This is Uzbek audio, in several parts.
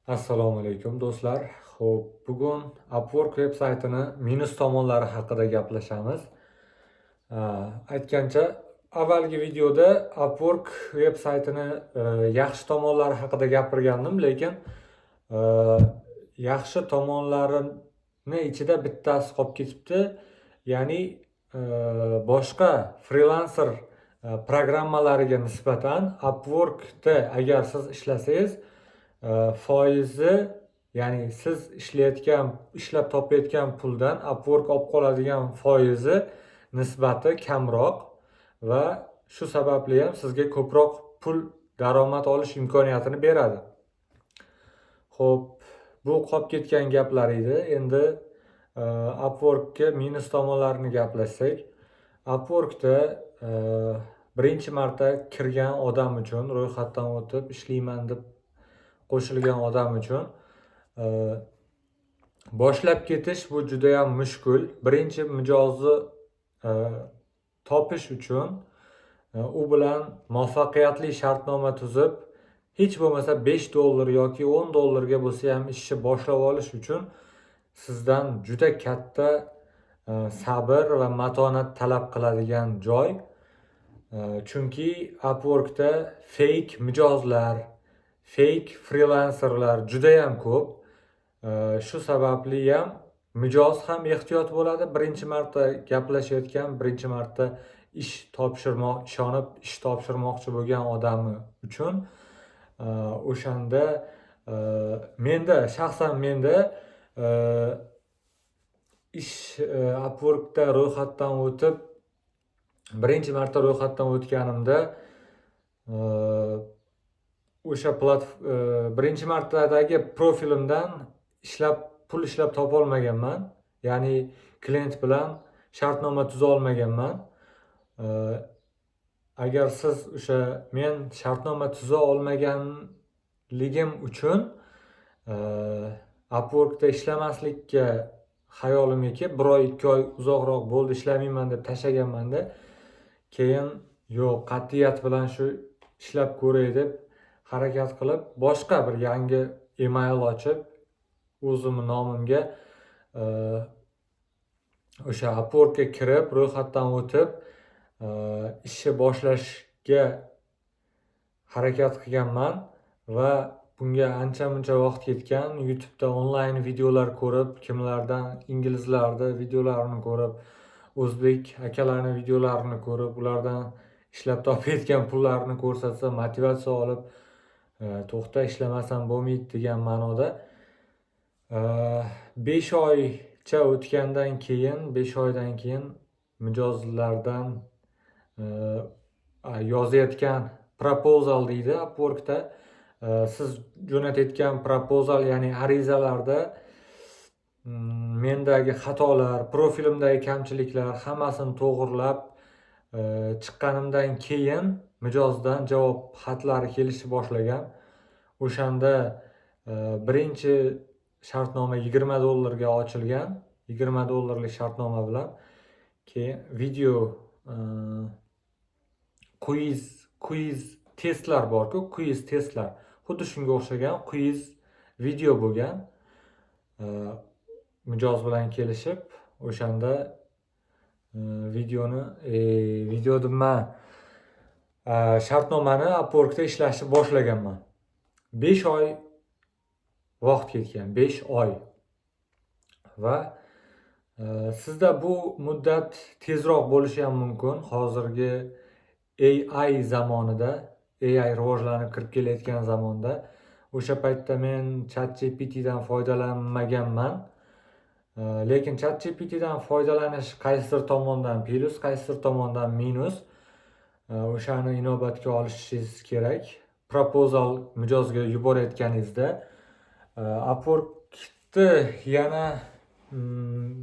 Assalomu alaykum do'stlar. Xo'p, bugun Upwork veb-saytini minus tomonlari haqida gaplashamiz. Aytgancha, avvalgi videoda Upwork veb-saytini yaxshi tomonlari haqida gapirgandim, lekin e, yaxshi tomonlarini ichida bittasi qolib ketibdi. Ya'ni boshqa frilanser programmalariga nisbatan Upworkda agar siz ishlasangiz, foizi, ya'ni siz ishlab topayotgan puldan Upwork olib qoladigan foizi nisbati kamroq va shu sababli ham sizga ko'proq pul daromad olish imkoniyatini beradi. Xo'p, bu qolib ketgan gaplar edi. Endi Upworkga minus tomonlarini gaplashsak, Upworkda birinchi marta kirgan odam uchun, ro'yxatdan o'tib ishlayman deb qo'shilgan odam uchun boshlab ketish bu juda ham mushkul. Birinchi mijozni topish uchun u bilan muvaffaqiyatli shartnoma tuzib, hech bo'lmasa $5 yoki $10 bo'lsa ham ishni boshlab olish uchun sizdan juda katta sabr va matonat talab qiladigan joy. Chunki Upworkda fake mijozlar, fake frilanserlar juda ham ko'p. Shu sababli ham mijoz ham ehtiyot bo'ladi. Birinchi marta gaplashayotgan, birinchi marta ishonib ish topshirmoqchi bo'lgan odami uchun o'shanda shaxsan menda Upworkda ro'yxatdan o'tib, birinchi marta ro'yxatdan o'tganimda o'sha birinchi martadagi profilimdan pul ishlab topolmaganman. Ya'ni klient bilan shartnoma tuza olmaganman. Agar siz men shartnoma tuza olmaganligim uchun Upworkda ishlamaslikka hayolimga kelib, 1-2 oy uzoqroq bo'ldi ishlamayman deb tashlaganmanda, keyin yo'q, qat'iyat bilan shu ishlab ko'ray deb harakat qilib, boshqa bir yangi email ochib, o'zimning nomimga o'sha Upworkga kirib, ro'yxatdan o'tib, ishni boshlashga harakat qilganman va bunga ancha-muncha vaqt ketgan. YouTube'da onlayn videolar ko'rib, kimlardan inglizlarni videolarini ko'rib, o'zbek akalarning videolarini ko'rib, ulardan ishlab topayotgan pullarini ko'rsatsa motivatsiya olib, to'xta, ishlamasam bo'lmaydi degan ma'noda 5 oycha o'tgandan keyin, 5 oydan keyin mijozlardan yozayotgan proposal deydi Upworkda. Siz jo'natayotgan proposal, ya'ni arizalarda mendagi xatolar, profilimdagi kamchiliklar hammasini to'g'irlab chiqqanimdan keyin mijozdan javob xatlari kelishni boshlagan. O'shanda birinchi shartnoma $20 ga ochilgan. $20 shartnoma bilan keyin video quiz testlar bor-ku, quiz testlar. Xuddi shunga o'xshagan quiz video bo'lgan. Mijoz bilan kelishib, o'shanda shartnomani Upworkda ishlashni boshlaganman. 5 oy vaqt ketgan, 5 oy. Va sizda bu muddat tezroq bo'lishi ham mumkin. Hozirgi AI zamonida, AI rivojlanib kirib kelayotgan zamonda, o'sha paytda men ChatGPTdan foydalanmaganman. Lekin ChatGPTdan foydalanish qaysidir tomondan plus, qaysidir tomondan minus. O'shani inobatga olishingiz kerak. Proposal mijozga yuborayotganingizda Upworkni yana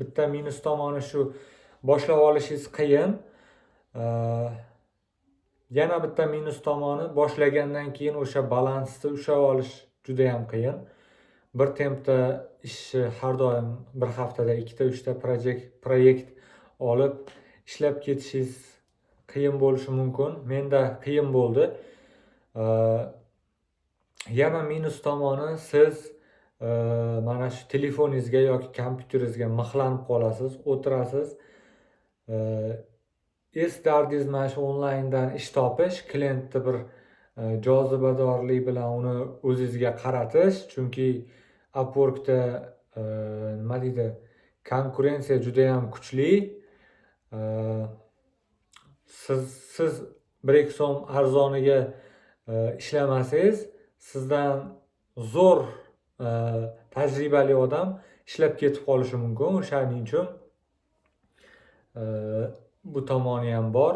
bitta minus tomoni shu, boshlab olishingiz qiyin. Yana bitta minus tomoni, boshlagandan keyin o'sha balansni ushlab olish juda ham qiyin. Bir tempda ishni har doim bir haftada 2-3 ta proyekt olib ishlab ketishingiz qiyin bo'lishi mumkin. Menda qiyin bo'ldi. Yana minus tomoni, siz mana shu telefoningizga yoki kompyuteringizga mixlanib qolasiz, o'tirasiz. Dardingiz mana shu onlayndan ish topish, klientni bir jozibadorlik bilan uni o'zingizga qaratish. Chunki Upworkda nima deydi, konkurensiya juda ham kuchli. Siz 1-2 so'm arzoniga ishlamasangiz, sizdan zo'r tajribali odam ishlab ketib qolishi mumkin. O'shaning uchun bu tomoni ham bor.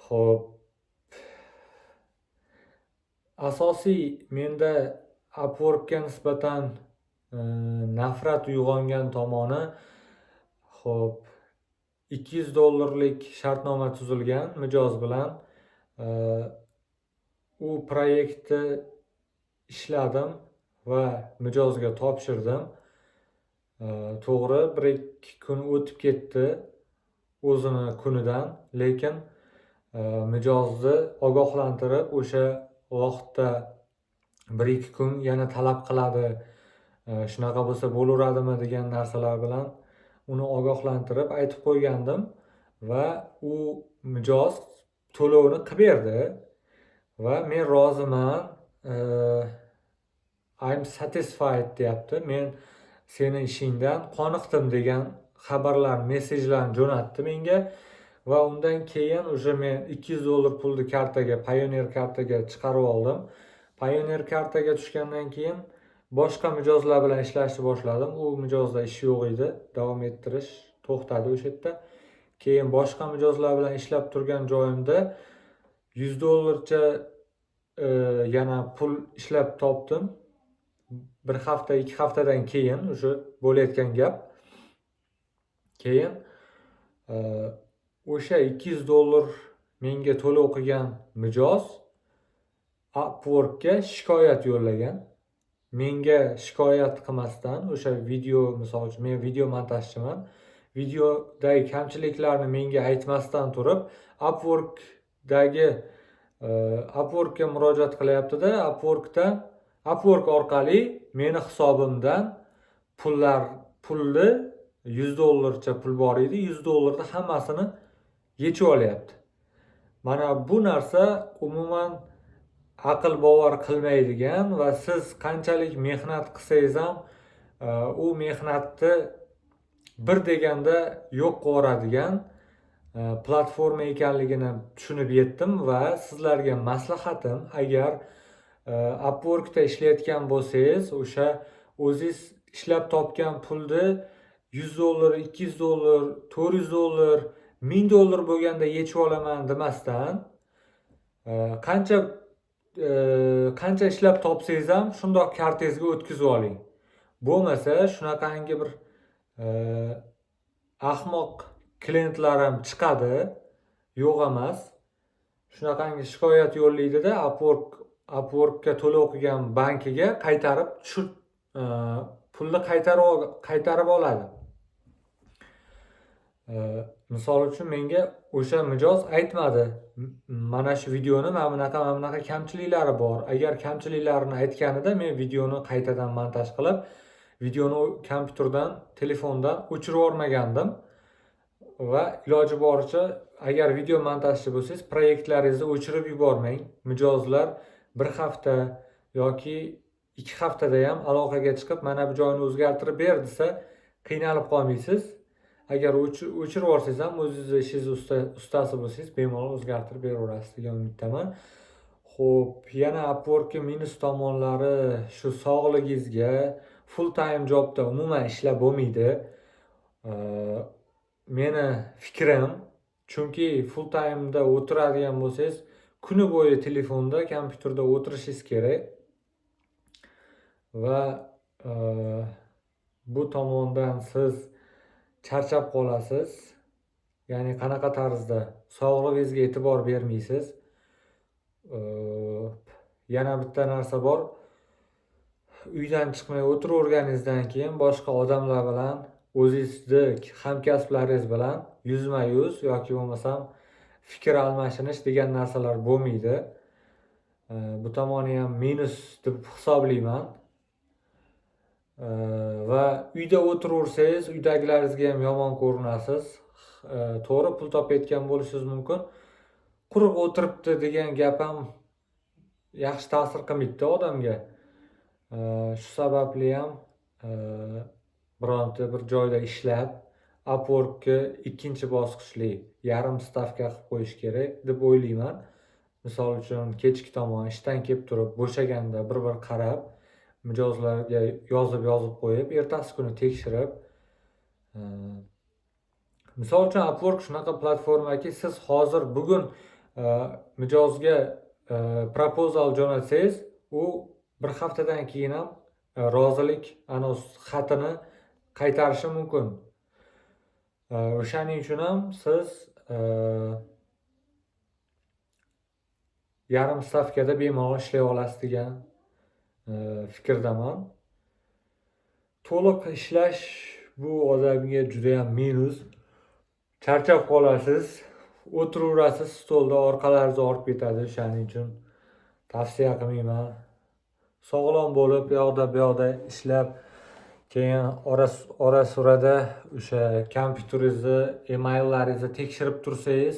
Xo'p, asosiy menda Upworkga nisbatan nafrat uyg'ongan tomoni, xo'p, $200 shartnoma tuzilgan mijoz bilan. U proyektni ishladim va mijozga topshirdim. To'g'ri, 1-2 kun o'tib ketdi o'zini kunidan, lekin mijozni ogohlantirib, o'sha vaqtda 1-2 kun yana talab qiladi, shunaqa bo'lsa bo'laveradimi degan narsalar bilan uni ogohlantirib aytib qo'ygandim va u mijoz to'lovni qilib berdi va men roziman, I'm satisfied deyapti. Men seni ishingdan qoniqdim degan xabarlar, mesajlarni jo'natdi menga va undan keyin o'sha men $200 pulni kartaga, Payoneer kartaga chiqarib oldim. Payoneer kartaga tushgandan keyin boshqa mijozlar bilan ishlashni boshladim. U mijozda ish yo'q edi, davom ettirish to'xtadi o'sha yerda. Keyin boshqa mijozlar bilan ishlab turgan joyimda $100 yana pul ishlab topdim. 1 hafta, 2 haftadan keyin o'sha bo'layotgan gap. Keyin o'sha $200 menga to'lov qilgan mijoz Upworkga shikoyat yo'llagan. Menga shikoyat qilmasdan, o'sha video, misol uchun men video montajchiman, videodagi kamchiliklarni menga aytmasdan turib, Upworkga murojaat qilyapti-da, Upwork orqali meni hisobimdan pulni $100 pul bor edi, $100 hammasini yechib olyapti. Mana bu narsa umuman aql bovar qilmaydigan va siz qanchalik mehnat qilsangiz ham u mehnatni bir deganda yo'q qiladigan platforma ekanligini tushunib yetdim va sizlarga maslahatim, agar Upworkda ishlayotgan bo'lsangiz, o'sha o'zingiz ishlab topgan pulni $100, $200, $400, $1000 bo'lganda yechib olaman demasdan, qancha ishlab topsangiz ham shundoq kartangizga o'tkazib oling. Bo'lmasa shunaqangi bir ahmoq klientlar ham chiqadi, yo'q emas. Shunaqangi shikoyat yo'llaydi-da, Upworkga to'lov qilgan bankiga qaytarib pulni qaytarib oladi. Misol uchun menga o'sha mijoz aytmadi, mana shu videoni mana bunaqa kamchiliklari bor. Agar kamchiliklarini aytganida men videoni qaytadan montaj qilib, videoni kompyuterdan, telefondan o'chirib yubormagandim va iloji boricha agar video montajchi bo'lsangiz, proyektlaringizni o'chirib yubormang. Mijozlar 1 hafta yoki 2 haftada ham aloqaga chiqib, mana bu joyini o'zgartirib ber desa, qiynalib qolmaysiz. Agar o'chirib yuborsangiz ham o'zingiz ishingiz ustasi bo'lsangiz, bemalol o'zgartirib beraverasiz degan umiddaman. Xo'p, yana Upworkning minus tomonlari shu sog'lig'ingizga, full time jobda umuman ishlab bo'lmaydi. Meni fikrim, chunki full time'da o'tiradigan bo'lsangiz, kuni bo'yi telefonda, kompyuterda o'tirishingiz kerak va bu tomondan siz charchab qolasiz. Ya'ni qanaqa tarzda sog'lig'ingizga e'tibor bermaysiz. Yana bitta narsa bor. Uydan chiqmay o'tiraverganingizdan keyin boshqa odamlar bilan, o'zingizni hamkasblaringiz bilan yuzma-yuz yoki bo'lmasam fikr almashinish degan narsalar bo'lmaydi. Bu tomoni ham minus deb hisoblayman. Va uyda o'tiraversangiz, uydagilaringizga ham yomon ko'rinasiz. To'g'ri, pul topayotgan bo'lishingiz mumkin. Quruq o'tiribdi degan gap ham yaxshi ta'sir qilmaydi odamga. Shu sababli ham bironta bir joyda ishlab, Upwork'ga ikkinchi bosqichli yarim stavka qilib qo'yish kerak deb o'ylayman. Misol uchun kechki tomon ishdan kelib turib, bo'shaganda bir qarab, mijozlarga yozib qo'yib, ertasi kuni tekshirib, misol uchun Upwork shunaqa platformaki, siz hozir bugun mijozga proposal jo'natsangiz, u bir haftadan keyin ham rozilik xatini qaytarishi mumkin. O'shaning uchun ham siz yarim stavkada bemalol ishlay olasiz degan fikrdaman. To'liq ishlash bu odamga juda ham minus. Charchab qolasiz, o'tiraverasiz stolda, orqalaringiz og'rib ketadi. O'shaning uchun tavsiya qilmayman. Sog'lom bo'lib, bu yoqda ishlab, keyin ora-surada o'sha kompyuteringizni, emallaringizni tekshirib tursangiz,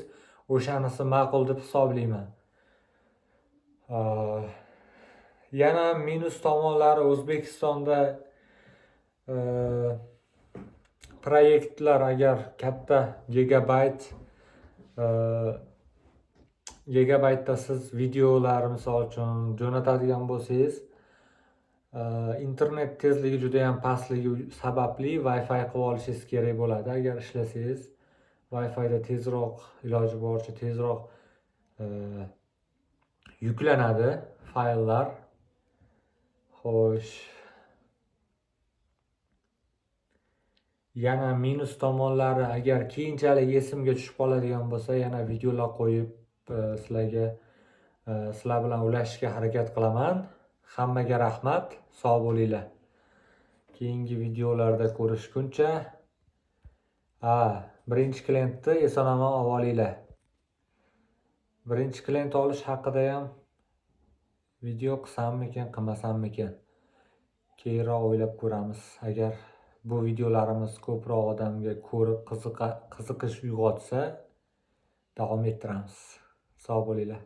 o'shanisi ma'qul deb hisoblayman. Yana minus tomonlari, O'zbekistonda proyektlar agar katta gigabaytda siz videolar misol uchun jo'natadigan bo'lsangiz, internet tezligi juda ham pastligi sababli Wi-Fi qilib olishingiz kerak bo'ladi. Agar ishlasangiz, Wi-Fi'da tezroq, iloji boricha tezroq yuklanadi fayllar. Xo'sh, yana minus tomonlari, agar keyinchalik esimga tushib qoladigan bo'lsa, yana videolar qo'yib sizlar bilan ulashishga harakat qilaman. Hammaga rahmat, sog' bo'linglar. Keyingi videolarda ko'rishguncha, birinchi klientni eson-omon olib olinglar. Birinchi klient olish haqida ham video qilsammikan, qilmasammikan, keyinroq o'ylab ko'ramiz. Agar bu videolarimiz ko'proq odamga ko'rib qiziqish uyg'otsa, davom ettiramiz. Sog' bo'linglar.